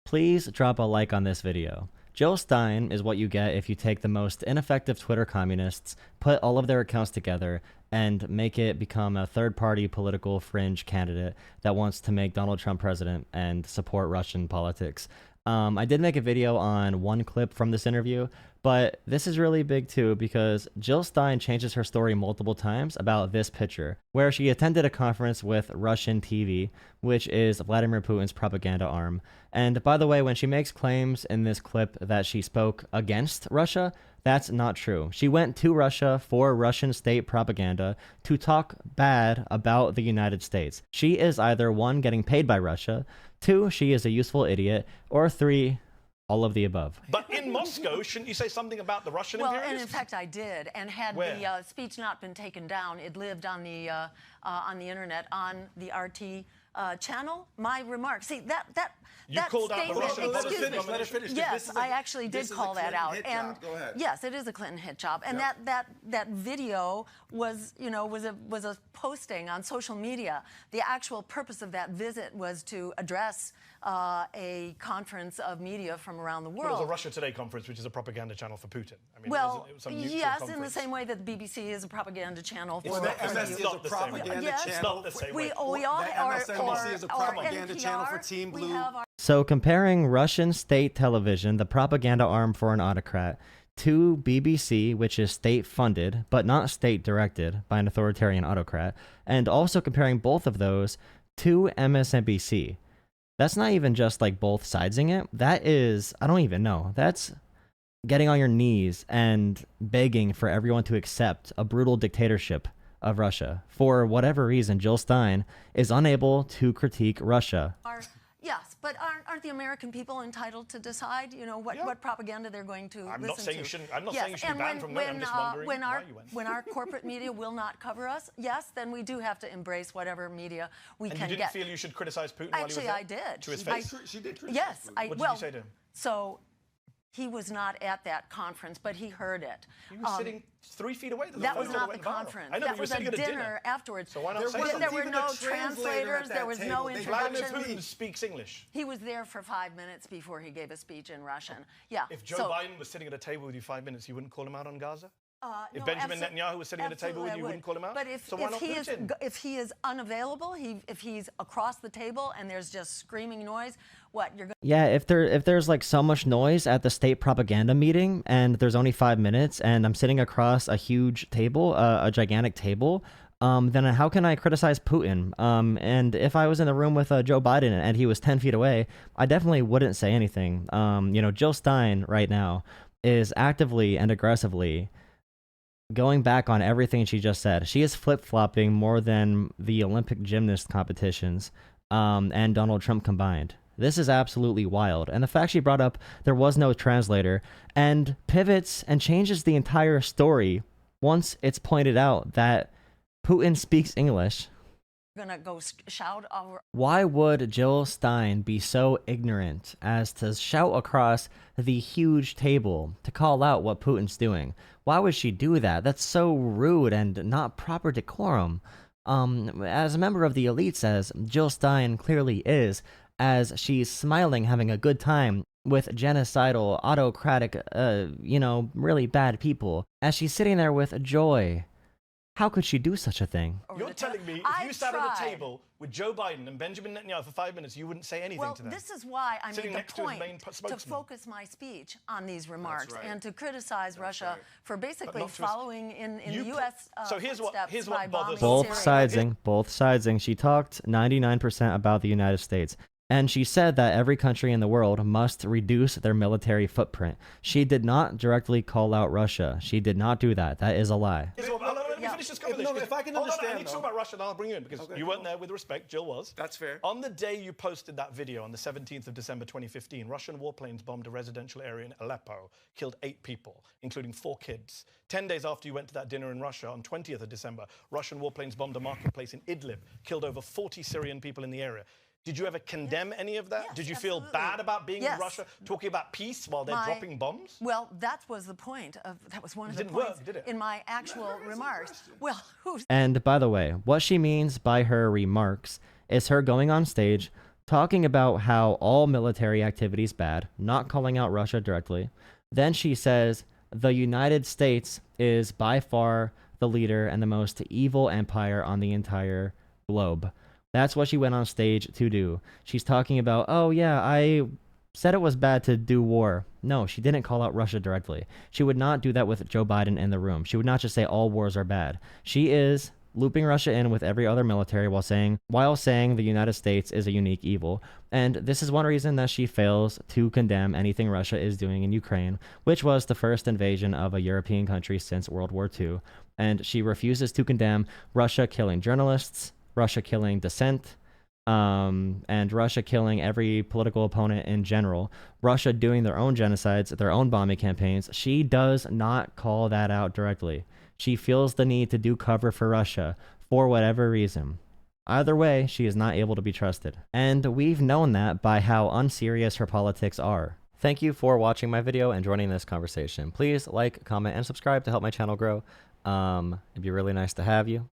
Please drop a like on this video. Joe Stein is what you get if you take the most ineffective Twitter communists, put all of their accounts together, and make it become a third-party political fringe candidate that wants to make Donald Trump president and support Russian politics. I did make a video on one clip from this interview, but this is really big too because Jill Stein changes her story multiple times about this picture, where she attended a conference with Russian TV, which is Vladimir Putin's propaganda arm. And by the way, when she makes claims in this clip that she spoke against Russia, that's not true. She went to Russia for Russian state propaganda to talk bad about the United States. She is either one, getting paid by Russia, two, she is a useful idiot, or three, all of the above. But in Moscow, shouldn't you say something about the Russian imperialists? Well, and in fact, I did. And had the speech not been taken down, it lived on the internet, on the RT channel. My remarks. See, that called out the statement. Russian Excuse me. Let her finish. Yes, I actually did call that out. And Go ahead. yes, it is a Clinton hit job. And that video was, was a posting on social media. The actual purpose of that visit was to address a conference of media from around the world. Well, it was a Russia Today conference, which is a propaganda channel for Putin. I mean, well, it was some neutral yes, conference. in the same way that the BBC is a propaganda channel for MSNBC is a propaganda channel. It's not the same way. We all MSNBC is a propaganda NPR, channel for Team Blue. So comparing Russian state television, the propaganda arm for an autocrat, to BBC, which is state-funded, but not state-directed by an authoritarian autocrat, and also comparing both of those to MSNBC. That's not even just like both sidesing it. That is, I don't even know. That's getting on your knees and begging for everyone to accept a brutal dictatorship of Russia. For whatever reason, Jill Stein is unable to critique Russia. Yes, but aren't the American people entitled to decide, what propaganda they're going to listen to? I'm not saying you should be banned from that. I'm just wondering why you went. When our corporate media will not cover us, yes, then we do have to embrace whatever media we can get. And you didn't feel you should criticize Putin while he was there? Actually, I did. To his face? She did criticize Yes. Putin. What did you say to him? So he was not at that conference, but he heard it. He was sitting 3 feet away. That was not the conference. I know, that but you were was a sitting at a dinner afterwards. So why not say something? There were no translators. There was no Vladimir introduction. Putin speaks English. He was there for 5 minutes before he gave a speech in Russian. Yeah. If Joe Biden was sitting at a table with you 5 minutes, you wouldn't call him out on Gaza? If No, Benjamin Netanyahu was sitting at a table with you, you wouldn't call him out? But so why not Putin? if he is unavailable, if he's across the table and there's just screaming noise, what you're going? Yeah, if there's like so much noise at the state propaganda meeting and there's only 5 minutes and I'm sitting across a huge table, a gigantic table, then how can I criticize Putin? And if I was in the room with Joe Biden and he was 10 feet away, I definitely wouldn't say anything. Jill Stein right now is actively and aggressively going back on everything she just said. She is flip-flopping more than the Olympic gymnast competitions and Donald Trump combined. This is absolutely wild. And the fact she brought up there was no translator and pivots and changes the entire story once it's pointed out that Putin speaks English. Gonna go shout over. Why would Jill Stein be so ignorant as to shout across the huge table to call out what Putin's doing? Why would she do that? That's so rude and not proper decorum. As a member of the elite says, Jill Stein clearly is, as she's smiling, having a good time with genocidal, autocratic, really bad people, as she's sitting there with joy. How could she do such a thing? You're telling me if you sat at a table with Joe Biden and Benjamin Netanyahu for 5 minutes, you wouldn't say anything to them? Well, this is why I made the point to spokesman. focus my speech on these remarks and to criticize That's Russia right. for basically following in the U.S. So here's what bothers both sidesing. She talked 99% about the United States. And she said that every country in the world must reduce their military footprint. She did not directly call out Russia. She did not do that. That is a lie. Let me finish this conversation. If I can Hold on, understand, I need to talk about Russia, and I'll bring you in because you weren't there with respect. Jill was. That's fair. On the day you posted that video, on the 17th of December 2015, Russian warplanes bombed a residential area in Aleppo, killed 8 people, including 4 kids. 10 days after you went to that dinner in Russia, on 20th of December, Russian warplanes bombed a marketplace in Idlib, killed over 40 Syrian people in the area. Did you ever condemn any of that? Yes, Did you feel bad about being in Russia, talking about peace while they're dropping bombs? Well, that was the point of that was one of the points in my actual remarks. Well, And by the way, what she means by her remarks is her going on stage, talking about how all military activity is bad, not calling out Russia directly. Then she says the United States is by far the leader and the most evil empire on the entire globe. That's what she went on stage to do. She's talking about, oh yeah, I said it was bad to do war. No, she didn't call out Russia directly. She would not do that with Joe Biden in the room. She would not just say all wars are bad. She is looping Russia in with every other military while saying the United States is a unique evil. And this is one reason that she fails to condemn anything Russia is doing in Ukraine, which was the first invasion of a European country since World War II. And she refuses to condemn Russia killing journalists, Russia killing dissent, and Russia killing every political opponent in general, Russia doing their own genocides, their own bombing campaigns. She does not call that out directly. She feels the need to do cover for Russia for whatever reason. Either way, she is not able to be trusted. And we've known that by how unserious her politics are. Thank you for watching my video and joining this conversation. Please like, comment, and subscribe to help my channel grow. It'd be really nice to have you.